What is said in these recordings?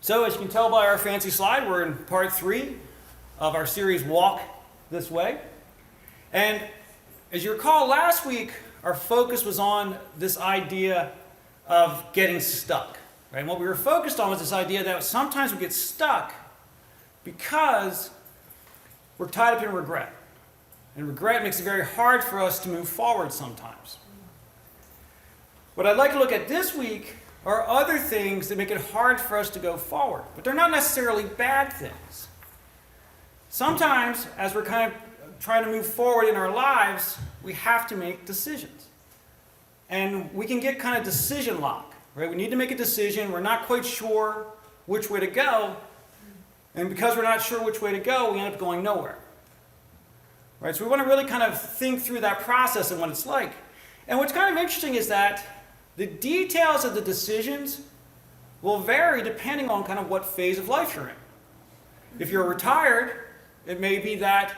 So as you can tell by our fancy slide, we're in part 3 of our series Walk This Way. And as you recall, last week our focus was on this idea of getting stuck. Right? And what we were focused on was this idea that sometimes we get stuck because we're tied up in regret. And regret makes it very hard for us to move forward sometimes. What I'd like to look at this week are other things that make it hard for us to go forward. But they're not necessarily bad things. Sometimes, as we're kind of trying to move forward in our lives, we have to make decisions. And we can get kind of decision lock. Right? We need to make a decision. We're not quite sure which way to go. And because we're not sure which way to go, we end up going nowhere. Right? So we want to really kind of think through that process and what it's like. And what's kind of interesting is that the details of the decisions will vary depending on kind of what phase of life you're in. If you're retired, it may be that,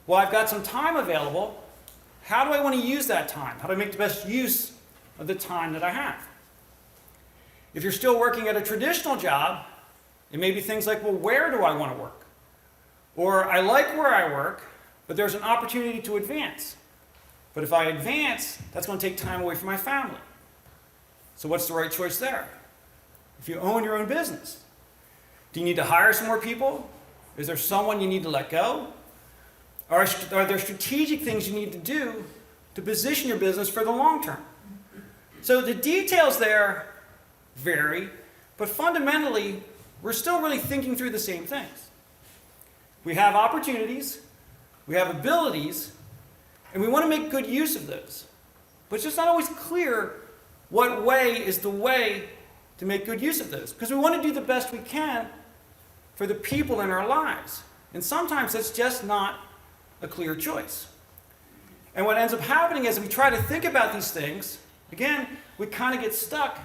well, I've got some time available. How do I want to use that time? How do I make the best use of the time that I have? If you're still working at a traditional job, it may be things like, well, where do I want to work? Or I like where I work, but there's an opportunity to advance. But if I advance, that's going to take time away from my family. So what's the right choice there? If you own your own business, do you need to hire some more people? Is there someone you need to let go? Are there strategic things you need to do to position your business for the long term? So the details there vary, but fundamentally, we're still really thinking through the same things. We have opportunities, we have abilities, and we want to make good use of those. But it's just not always clear what way is the way to make good use of those. Because we want to do the best we can for the people in our lives. And sometimes that's just not a clear choice. And what ends up happening is we try to think about these things, again, we kind of get stuck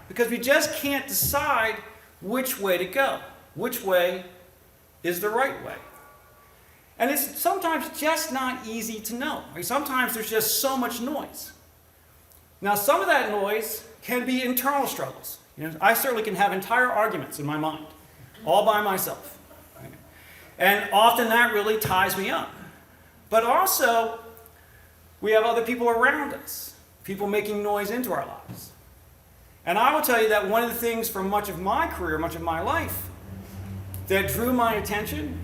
because we just can't decide which way to go. Which way is the right way? And it's sometimes just not easy to know. Right? Sometimes there's just so much noise. Now, some of that noise can be internal struggles. I certainly can have entire arguments in my mind, all by myself. Right? And often that really ties me up. But also, we have other people around us, people making noise into our lives. And I will tell you that one of the things from much of my career, much of my life, that drew my attention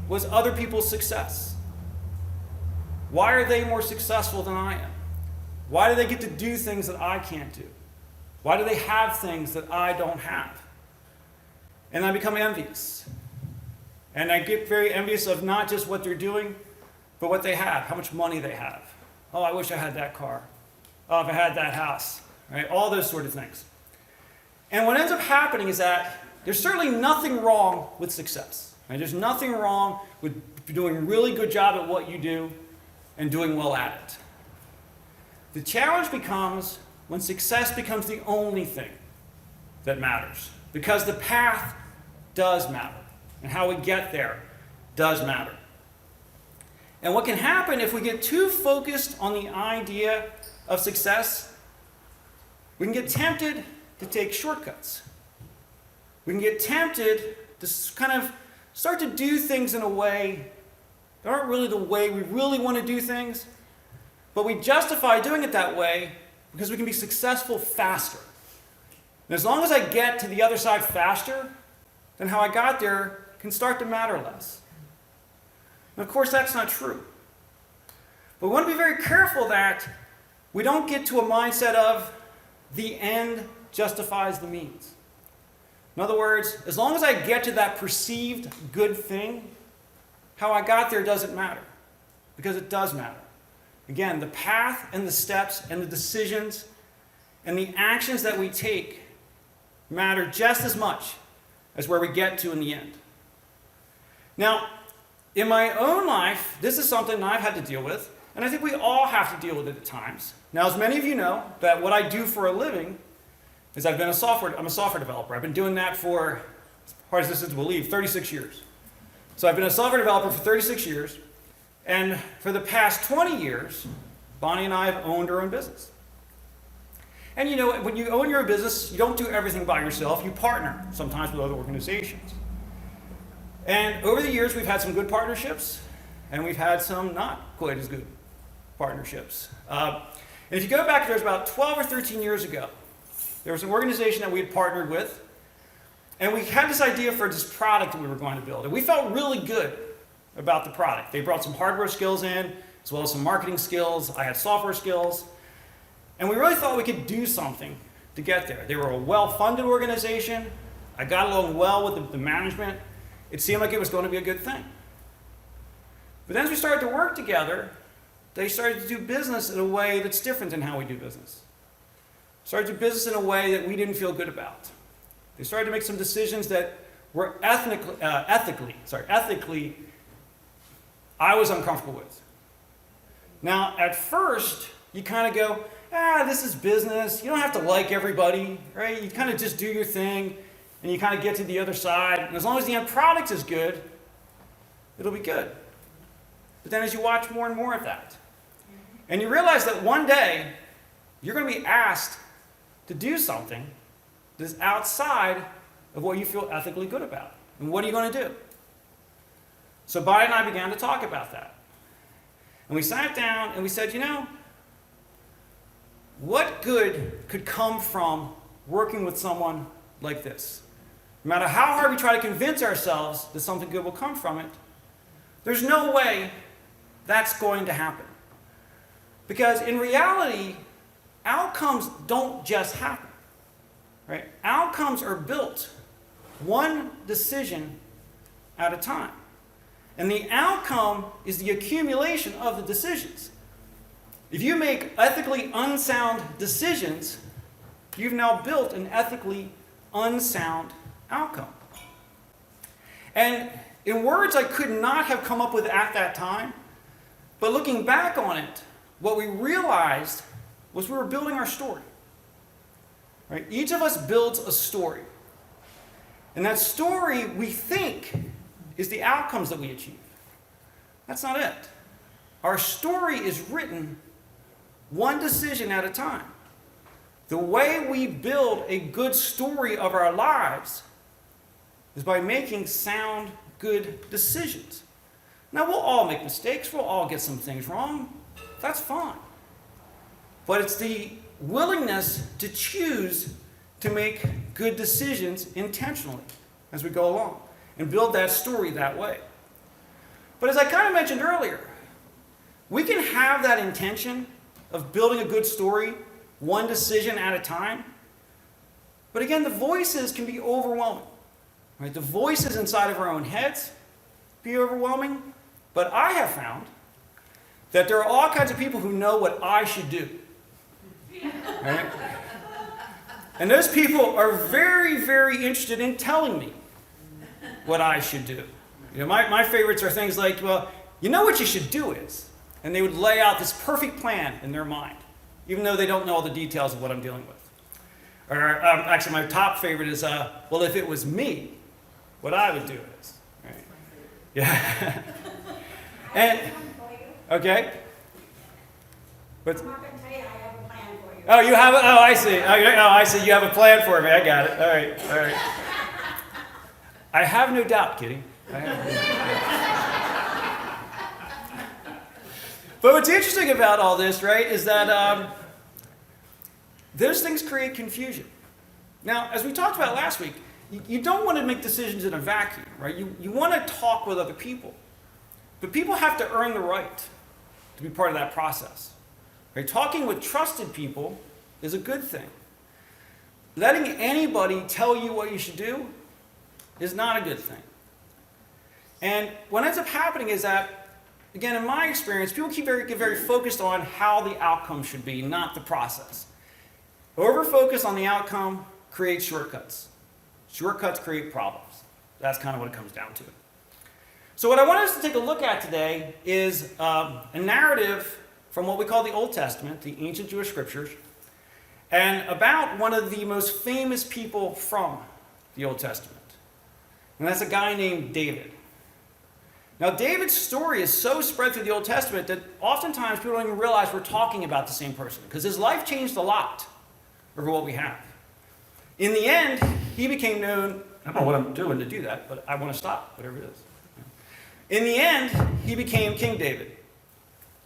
was other people's success. Why are they more successful than I am? Why do they get to do things that I can't do? Why do they have things that I don't have? And I become envious. And I get very envious of not just what they're doing, but what they have, how much money they have. Oh, I wish I had that car. Oh, if I had that house. Right? All those sort of things. And what ends up happening is that there's certainly nothing wrong with success. Right? There's nothing wrong with doing a really good job at what you do and doing well at it. The challenge becomes when success becomes the only thing that matters. Because the path does matter. And how we get there does matter. And what can happen if we get too focused on the idea of success, we can get tempted to take shortcuts. We can get tempted to kind of start to do things in a way that aren't really the way we really want to do things, but we justify doing it that way because we can be successful faster. And as long as I get to the other side faster, then how I got there can start to matter less. And of course, that's not true. But we want to be very careful that we don't get to a mindset of the end justifies the means. In other words, as long as I get to that perceived good thing, how I got there doesn't matter. Because it does matter. Again, the path and the steps and the decisions and the actions that we take matter just as much as where we get to in the end. Now, in my own life, this is something I've had to deal with, and I think we all have to deal with it at times. Now, as many of you know, that what I do for a living is I'm a software developer. I've been doing that for, as hard as this is to believe, 36 years. So I've been a software developer for 36 years, and for the past 20 years, Bonnie and I have owned our own business. And when you own your own business, you don't do everything by yourself. You partner sometimes with other organizations. And over the years, we've had some good partnerships, and we've had some not quite as good partnerships. And if you go back, there's about 12 or 13 years ago, there was an organization that we had partnered with, and we had this idea for this product that we were going to build. And we felt really good about the product. They brought some hardware skills in, as well as some marketing skills. I had software skills. And we really thought we could do something to get there. They were a well-funded organization. I got along well with the management. It seemed like it was going to be a good thing. But then as we started to work together, they started to do business in a way that's different than how we do business. Started to do business in a way that we didn't feel good about. They started to make some decisions that were ethically, I was uncomfortable with. Now, at first, you kind of go, this is business. You don't have to like everybody, right? You kind of just do your thing, and you kind of get to the other side. And as long as the end product is good, it'll be good. But then as you watch more and more of that, and you realize that one day, you're going to be asked to do something that is outside of what you feel ethically good about. And what are you going to do? So Bonnie and I began to talk about that. And we sat down and we said, what good could come from working with someone like this? No matter how hard we try to convince ourselves that something good will come from it, there's no way that's going to happen. Because in reality, outcomes don't just happen. Right? Outcomes are built one decision at a time. And the outcome is the accumulation of the decisions. If you make ethically unsound decisions, you've now built an ethically unsound outcome. And in words I could not have come up with at that time, but looking back on it, what we realized was we were building our story. Right? Each of us builds a story. And that story, we think, is the outcomes that we achieve. That's not it. Our story is written one decision at a time. The way we build a good story of our lives is by making sound, good decisions. Now, we'll all make mistakes. We'll all get some things wrong. That's fine. But it's the willingness to choose to make good decisions intentionally as we go along and build that story that way. But as I kind of mentioned earlier, we can have that intention of building a good story one decision at a time. But again, the voices can be overwhelming. Right? The voices inside of our own heads be overwhelming. But I have found that there are all kinds of people who know what I should do. Right? And those people are very, very interested in telling me what I should do. My favorites are things like, well, you know what you should do is. And they would lay out this perfect plan in their mind, even though they don't know all the details of what I'm dealing with. Or actually, my top favorite is, well, if it was me, what I would do is. Right? Yeah. And, okay. What's, I'm not going to tell you I have a plan for you. oh, you have it? Oh, I see. I see. You have a plan for me. I got it. All right. I have no doubt, Kitty. I have no doubt. But what's interesting about all this, right, is that those things create confusion. Now, as we talked about last week, you don't want to make decisions in a vacuum, right? You want to talk with other people. But people have to earn the right to be part of that process. Right? Talking with trusted people is a good thing. Letting anybody tell you what you should do is not a good thing. And what ends up happening is that, again, in my experience, people get very focused on how the outcome should be, not the process. Over-focus on the outcome creates shortcuts. Shortcuts create problems. That's kind of what it comes down to. So what I want us to take a look at today is a narrative from what we call the Old Testament, the ancient Jewish scriptures, and about one of the most famous people from the Old Testament. And that's a guy named David. Now, David's story is so spread through the Old Testament that oftentimes people don't even realize we're talking about the same person, because his life changed a lot. over what we have. In the end, he became known, I don't know what I'm doing to do that, but I want to stop, whatever it is. In the end, he became King David.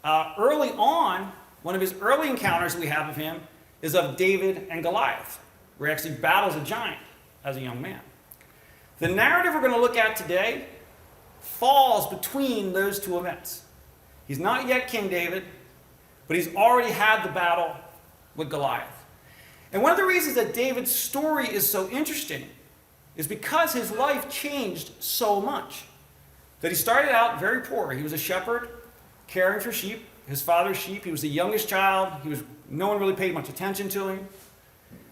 Early on, one of his early encounters we have of him is of David and Goliath, where he actually battles a giant as a young man. The narrative we're going to look at today falls between those two events. He's not yet King David, but he's already had the battle with Goliath. And one of the reasons that David's story is so interesting is because his life changed so much. That he started out very poor. He was a shepherd, caring for sheep, his father's sheep. He was the youngest child. No one really paid much attention to him.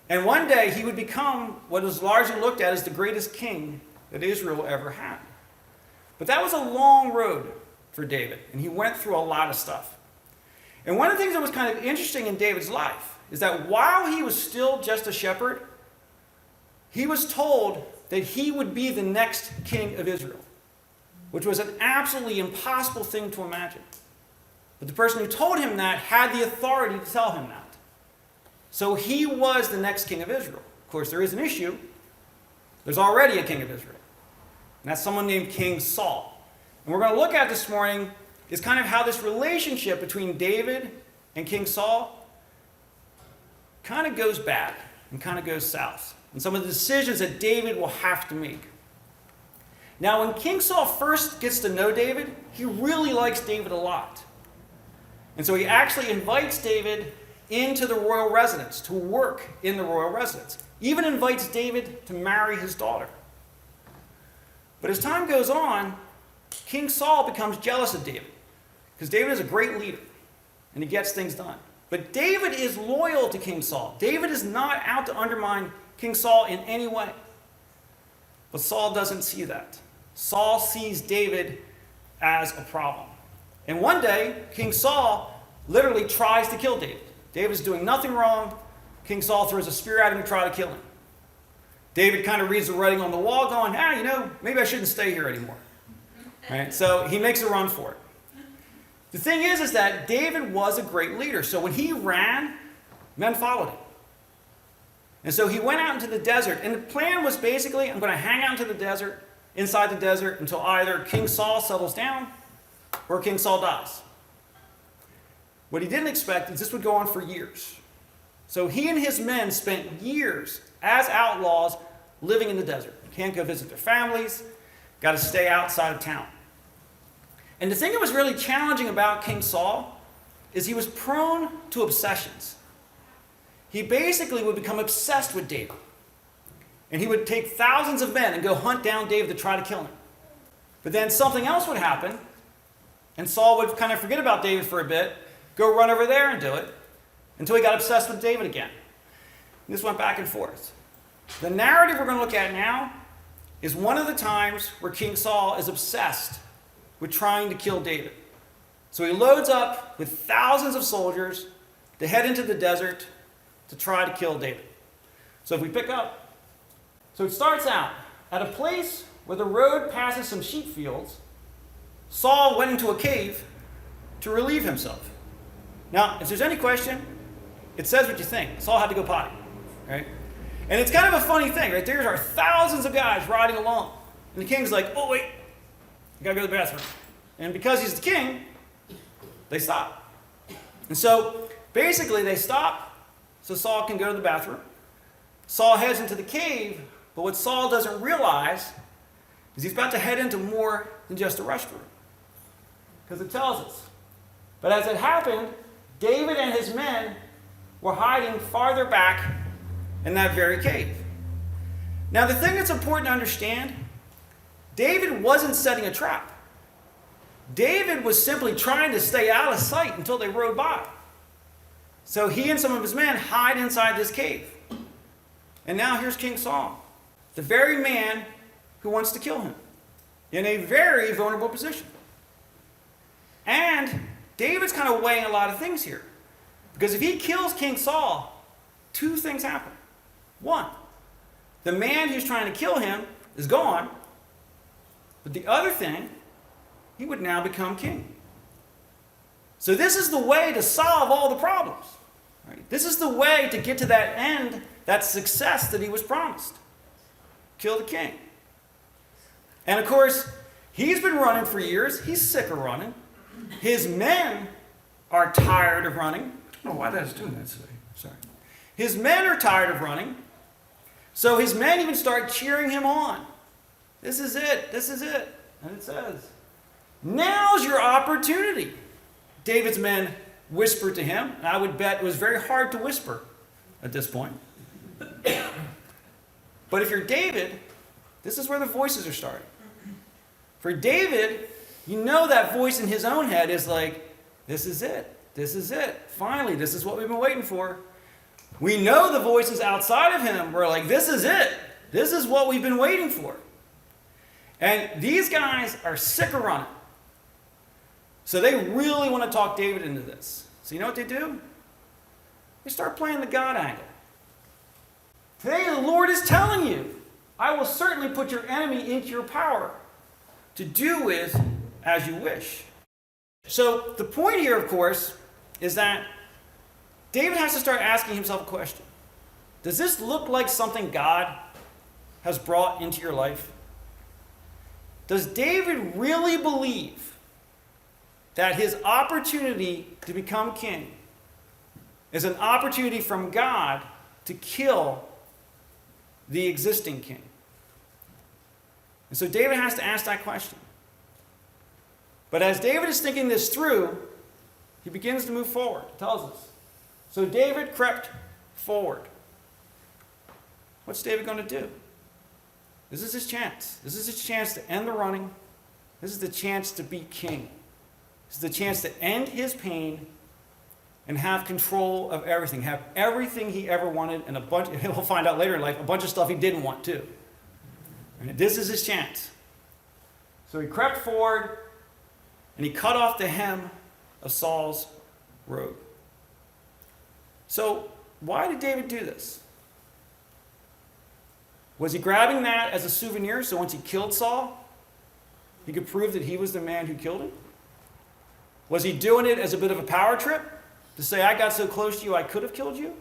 And one day he would become what is largely looked at as the greatest king that Israel ever had. But that was a long road for David, and he went through a lot of stuff. And one of the things that was kind of interesting in David's life is that while he was still just a shepherd, he was told that he would be the next king of Israel, which was an absolutely impossible thing to imagine. But the person who told him that had the authority to tell him that. So he was the next king of Israel. Of course, there is an issue. There's already a king of Israel. And that's someone named King Saul. And we're going to look at this morning is kind of how this relationship between David and King Saul kind of goes bad and kind of goes south. And some of the decisions that David will have to make. Now, when King Saul first gets to know David, he really likes David a lot. And so he actually invites David into the royal residence, to work in the royal residence. Even invites David to marry his daughter. But as time goes on, King Saul becomes jealous of David. Because David is a great leader, and he gets things done. But David is loyal to King Saul. David is not out to undermine King Saul in any way. But Saul doesn't see that. Saul sees David as a problem. And one day, King Saul literally tries to kill David. David is doing nothing wrong. King Saul throws a spear at him to try to kill him. David kind of reads the writing on the wall going, maybe I shouldn't stay here anymore. Right? So he makes a run for it. The thing is that David was a great leader. So when he ran, men followed him. And so he went out into the desert. And the plan was basically, I'm going to hang out inside the desert, until either King Saul settles down or King Saul dies. What he didn't expect is this would go on for years. So he and his men spent years as outlaws living in the desert. Can't go visit their families, got to stay outside of town. And the thing that was really challenging about King Saul is he was prone to obsessions. He basically would become obsessed with David. And he would take thousands of men and go hunt down David to try to kill him. But then something else would happen, and Saul would kind of forget about David for a bit, go run over there and do it, until he got obsessed with David again. And this went back and forth. The narrative we're going to look at now is one of the times where King Saul is obsessed with trying to kill David. So he loads up with thousands of soldiers to head into the desert to try to kill David. So if we pick up, so it starts out at a place where the road passes some sheep fields. Saul went into a cave to relieve himself. Now, if there's any question, it says what you think. Saul had to go potty, right? And it's kind of a funny thing, right? There are thousands of guys riding along. And the king's like, oh, wait, I gotta go to the bathroom. And because he's the king, they stop. And so, basically, they stop so Saul can go to the bathroom. Saul heads into the cave, but what Saul doesn't realize is he's about to head into more than just a restroom. Because it tells us. But as it happened, David and his men were hiding farther back in that very cave. Now, the thing that's important to understand, David wasn't setting a trap. David was simply trying to stay out of sight until they rode by. So he and some of his men hide inside this cave. And now here's King Saul, the very man who wants to kill him, in a very vulnerable position. And David's kind of weighing a lot of things here. Because if he kills King Saul, two things happen. One, the man who's trying to kill him is gone. But the other thing, he would now become king. So this is the way to solve all the problems. Right? This is the way to get to that end, that success that he was promised. Kill the king. And of course, he's been running for years. He's sick of running. His men are tired of running. I don't know why that's doing that today. Sorry. His men are tired of running. So his men even start cheering him on. This is it. This is it. And it says, now's your opportunity. David's men whispered to him. And I would bet it was very hard to whisper at this point. But if you're David, this is where the voices are starting. For David, you know that voice in his own head is like, this is it. This is it. Finally, this is what we've been waiting for. We know the voices outside of him were like, this is it. This is what we've been waiting for. And these guys are sick of running. So they really want to talk David into this. So you know what they do? They start playing the God angle. Today the Lord is telling you, I will certainly put your enemy into your power to do with as you wish. So the point here, of course, is that David has to start asking himself a question. Does this look like something God has brought into your life? Does David really believe that his opportunity to become king is an opportunity from God to kill the existing king? And so David has to ask that question. But as David is thinking this through, he begins to move forward. It tells us. So David crept forward. What's David going to do? This is his chance. This is his chance to end the running. This is the chance to be king. This is the chance to end his pain and have control of everything. Have everything he ever wanted and we'll find out later in life, a bunch of stuff he didn't want too. And this is his chance. So he crept forward and he cut off the hem of Saul's robe. So why did David do this? Was he grabbing that as a souvenir so once he killed Saul, he could prove that he was the man who killed him? Was he doing it as a bit of a power trip to say, I got so close to you I could have killed you?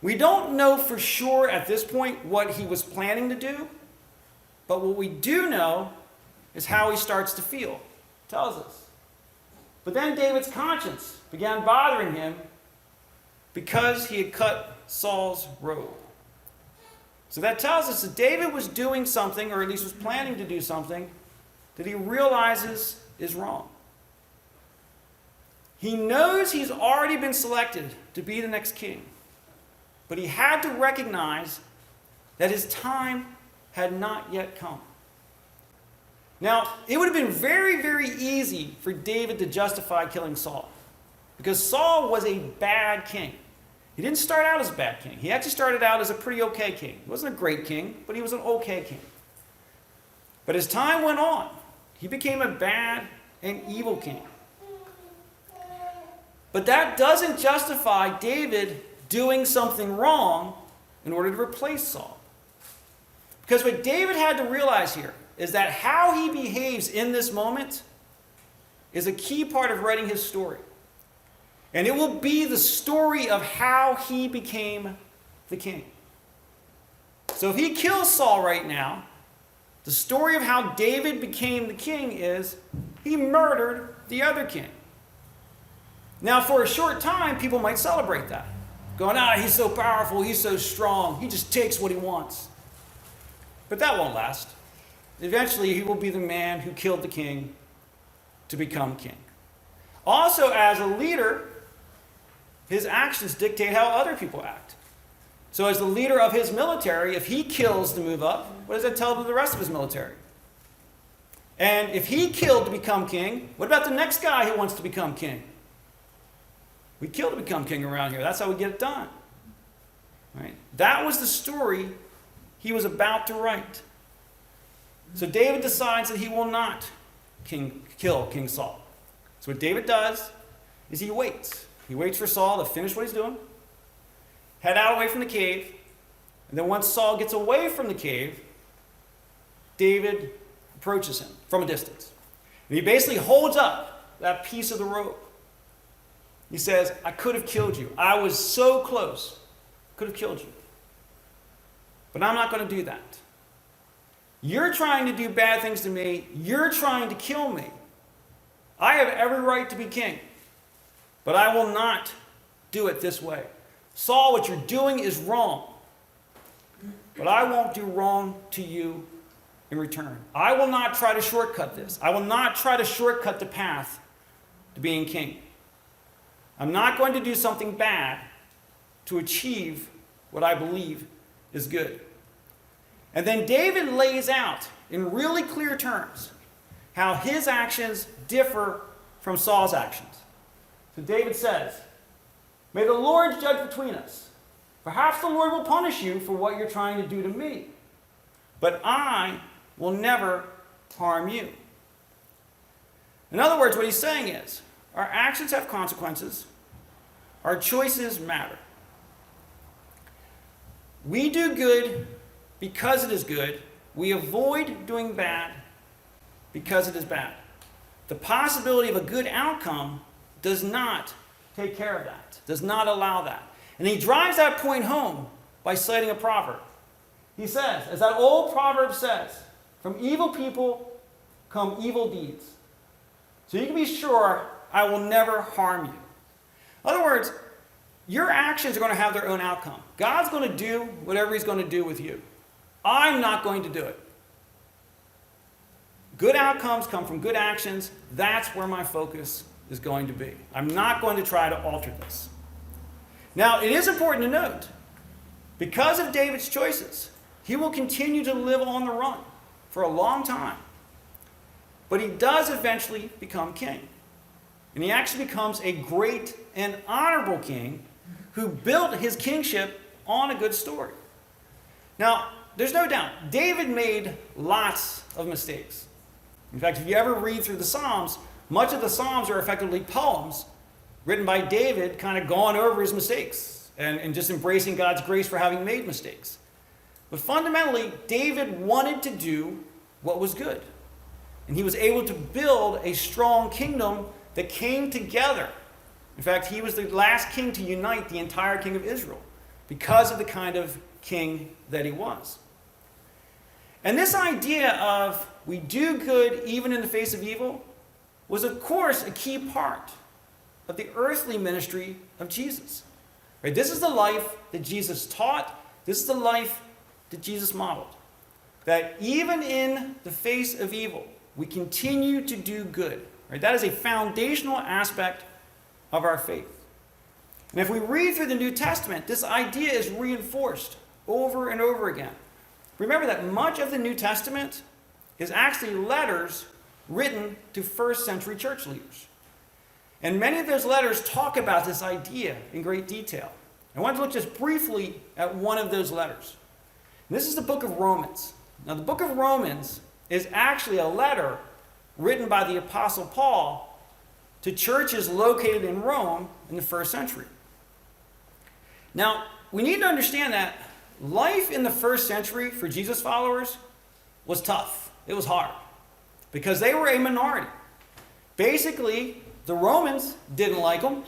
We don't know for sure at this point what he was planning to do, but what we do know is how he starts to feel. It tells us. But then David's conscience began bothering him because he had cut Saul's robe. So that tells us that David was doing something, or at least was planning to do something, that he realizes is wrong. He knows he's already been selected to be the next king, but he had to recognize that his time had not yet come. Now, it would have been very, very easy for David to justify killing Saul, because Saul was a bad king. He didn't start out as a bad king. He actually started out as a pretty okay king. He wasn't a great king, but he was an okay king. But as time went on, he became a bad and evil king. But that doesn't justify David doing something wrong in order to replace Saul. Because what David had to realize here is that how he behaves in this moment is a key part of writing his story. And it will be the story of how he became the king. So if he kills Saul right now, the story of how David became the king is he murdered the other king. Now, for a short time, people might celebrate that. Going, he's so powerful, he's so strong, he just takes what he wants. But that won't last. Eventually, he will be the man who killed the king to become king. Also, as a leader, his actions dictate how other people act. So as the leader of his military, if he kills to move up, what does that tell to the rest of his military? And if he killed to become king, what about the next guy who wants to become king? We kill to become king around here. That's how we get it done. Right? That was the story he was about to write. So David decides that he will not kill King Saul. So what David does is he waits. He waits for Saul to finish what he's doing, head out away from the cave, and then once Saul gets away from the cave, David approaches him from a distance. And he basically holds up that piece of the robe. He says, I could have killed you. I was so close. Could have killed you. But I'm not going to do that. You're trying to do bad things to me. You're trying to kill me. I have every right to be king. But I will not do it this way. Saul, what you're doing is wrong. But I won't do wrong to you in return. I will not try to shortcut this. I will not try to shortcut the path to being king. I'm not going to do something bad to achieve what I believe is good. And then David lays out in really clear terms how his actions differ from Saul's actions. So David says, may the Lord judge between us. Perhaps the Lord will punish you for what you're trying to do to me. But I will never harm you. In other words, what he's saying is, our actions have consequences. Our choices matter. We do good because it is good. We avoid doing bad because it is bad. The possibility of a good outcome does not take care of that, does not allow that. And he drives that point home by citing a proverb. He says, as that old proverb says, from evil people come evil deeds. So you can be sure I will never harm you. In other words, your actions are going to have their own outcome. God's going to do whatever he's going to do with you. I'm not going to do it. Good outcomes come from good actions. That's where my focus is going to be. I'm not going to try to alter this. Now, it is important to note, because of David's choices, he will continue to live on the run for a long time. But he does eventually become king. And he actually becomes a great and honorable king who built his kingship on a good story. Now, there's no doubt, David made lots of mistakes. In fact, if you ever read through the Psalms, much of the Psalms are effectively poems written by David, kind of going over his mistakes and just embracing God's grace for having made mistakes. But fundamentally, David wanted to do what was good. And he was able to build a strong kingdom that came together. In fact, he was the last king to unite the entire king of Israel because of the kind of king that he was. And this idea of we do good even in the face of evil was, of course, a key part of the earthly ministry of Jesus. Right? This is the life that Jesus taught. This is the life that Jesus modeled. That even in the face of evil, we continue to do good. Right? That is a foundational aspect of our faith. And if we read through the New Testament, this idea is reinforced over and over again. Remember that much of the New Testament is actually letters written to first century church leaders. And many of those letters talk about this idea in great detail. I want to look just briefly at one of those letters. And this is the book of Romans. Now, the book of Romans is actually a letter written by the Apostle Paul to churches located in Rome in the first century. Now, we need to understand that life in the first century for Jesus followers was tough. It was hard because they were a minority. Basically, the Romans didn't like them,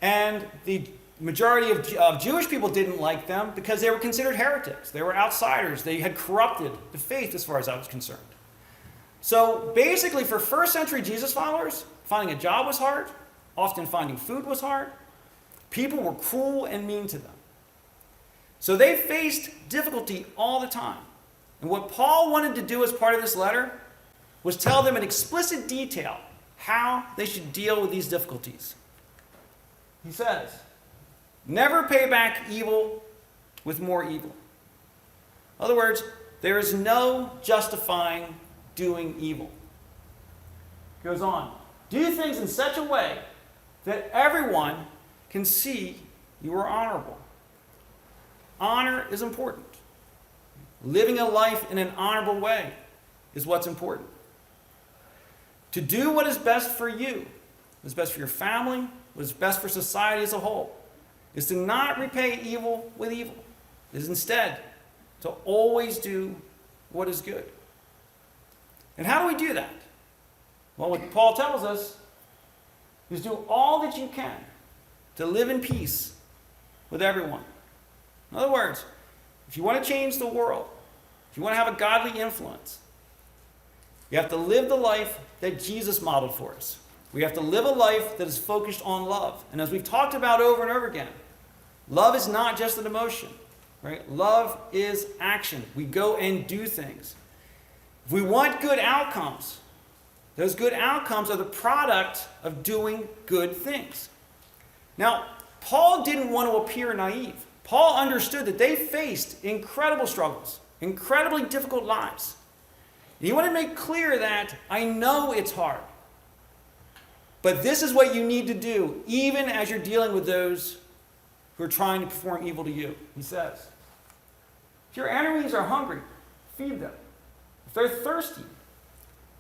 and the majority of Jewish people didn't like them because they were considered heretics. They were outsiders. They had corrupted the faith as far as I was concerned. So basically, for first century Jesus followers, finding a job was hard. Often finding food was hard. People were cruel and mean to them. So they faced difficulty all the time. And what Paul wanted to do as part of this letter was tell them in explicit detail how they should deal with these difficulties. He says, never pay back evil with more evil. In other words, there is no justifying doing evil. Goes on, do things in such a way that everyone can see you are honorable. Honor is important. Living a life in an honorable way is what's important. To do what is best for you, what is best for your family, what is best for society as a whole, is to not repay evil with evil. It is instead to always do what is good. And how do we do that? Well, what Paul tells us is do all that you can to live in peace with everyone. In other words, if you want to change the world, if you want to have a godly influence, you have to live the life that Jesus modeled for us. We have to live a life that is focused on love. And as we've talked about over and over again, love is not just an emotion, right? Love is action. We go and do things. If we want good outcomes, those good outcomes are the product of doing good things. Now, Paul didn't want to appear naive. Paul understood that they faced incredible struggles, incredibly difficult lives. And he wanted to make clear that I know it's hard, but this is what you need to do, even as you're dealing with those who are trying to perform evil to you. He says, if your enemies are hungry, feed them. If they're thirsty,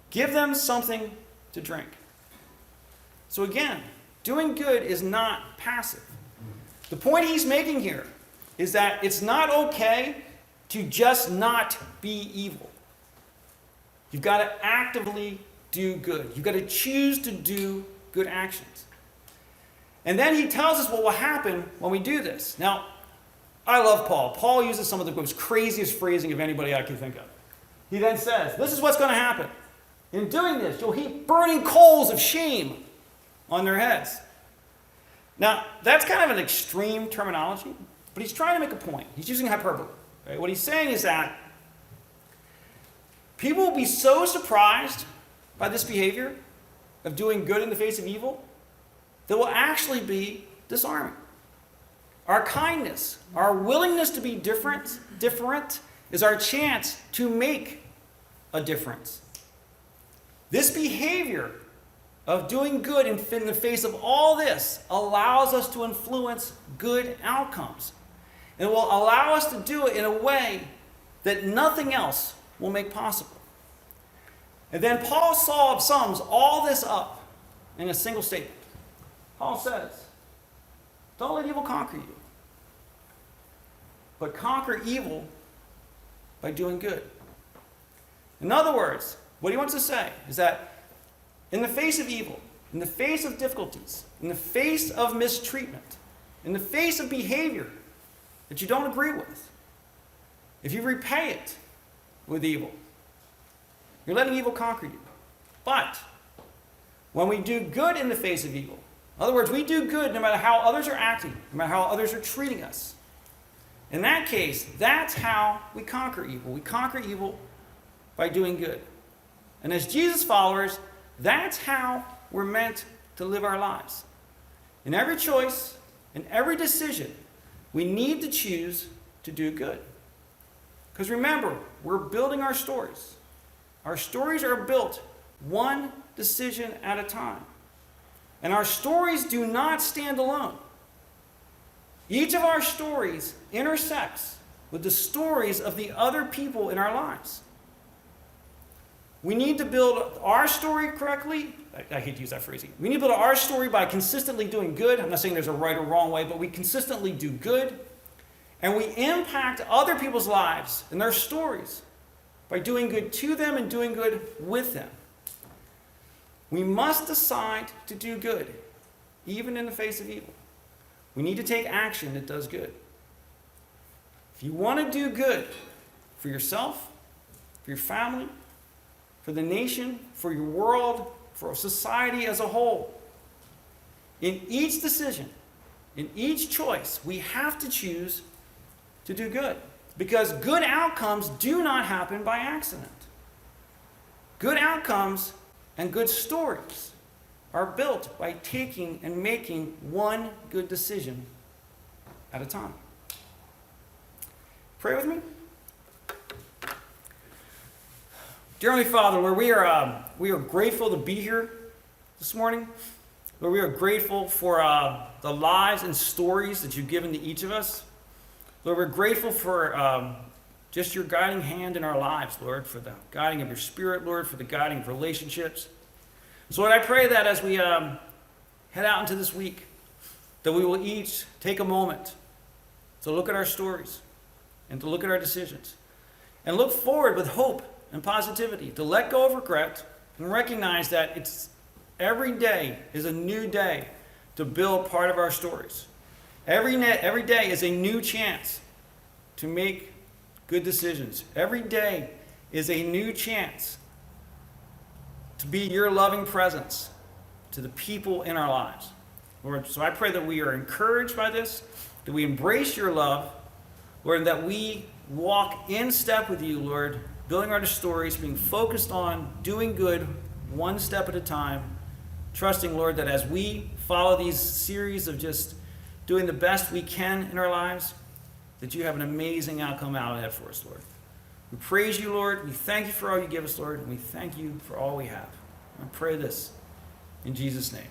give them something to drink. So again, doing good is not passive. The point he's making here is that it's not okay to just not be evil. You've got to actively do good. You've got to choose to do good actions. And then he tells us what will happen when we do this. Now, I love Paul. Paul uses some of the most craziest phrasing of anybody I can think of. He then says, this is what's going to happen. In doing this, you'll heap burning coals of shame on their heads. Now, that's kind of an extreme terminology, but he's trying to make a point. He's using hyperbole. Right? What he's saying is that people will be so surprised by this behavior of doing good in the face of evil that will actually be disarming. Our kindness, our willingness to be different is our chance to make a difference. This behavior of doing good in the face of all this allows us to influence good outcomes. And will allow us to do it in a way that nothing else will make possible. And then Paul sums all this up in a single statement. Paul says, don't let evil conquer you, but conquer evil by doing good. In other words, what he wants to say is that in the face of evil, in the face of difficulties, in the face of mistreatment, in the face of behavior that you don't agree with, if you repay it with evil, you're letting evil conquer you. But when we do good in the face of evil, in other words, we do good no matter how others are acting, no matter how others are treating us. In that case, that's how we conquer evil. We conquer evil by doing good. And as Jesus followers, that's how we're meant to live our lives. In every choice, in every decision, we need to choose to do good. Because remember, we're building our stories. Our stories are built one decision at a time. And our stories do not stand alone. Each of our stories intersects with the stories of the other people in our lives. We need to build our story correctly. I hate to use that phrasing. We need to build our story by consistently doing good. I'm not saying there's a right or wrong way, but we consistently do good. And we impact other people's lives and their stories by doing good to them and doing good with them. We must decide to do good, even in the face of evil. We need to take action that does good. If you want to do good for yourself, for your family, for the nation, for your world, for society as a whole, in each decision, in each choice, we have to choose to do good. Because good outcomes do not happen by accident. Good outcomes and good stories are built by taking and making one good decision at a time. Pray with me. Dear Heavenly Father, Lord, we are grateful to be here this morning. Lord, we are grateful for the lives and stories that you've given to each of us. Lord, we're grateful for just your guiding hand in our lives, Lord, for the guiding of your Spirit, Lord, for the guiding of relationships. So, Lord, I pray that as we head out into this week, that we will each take a moment to look at our stories and to look at our decisions and look forward with hope and positivity, to let go of regret and recognize that it's Every day is a new day to build part of our stories. Every day is a new chance to make good decisions. Every day is a new chance to be your loving presence to the people in our lives. Lord, so I pray that we are encouraged by this, that we embrace your love, Lord, and that we walk in step with you, Lord, building our stories, being focused on doing good one step at a time, trusting, Lord, that as we follow these series of just doing the best we can in our lives, that you have an amazing outcome out ahead for us, Lord. We praise you, Lord. We thank you for all you give us, Lord, and we thank you for all we have. I pray this in Jesus' name.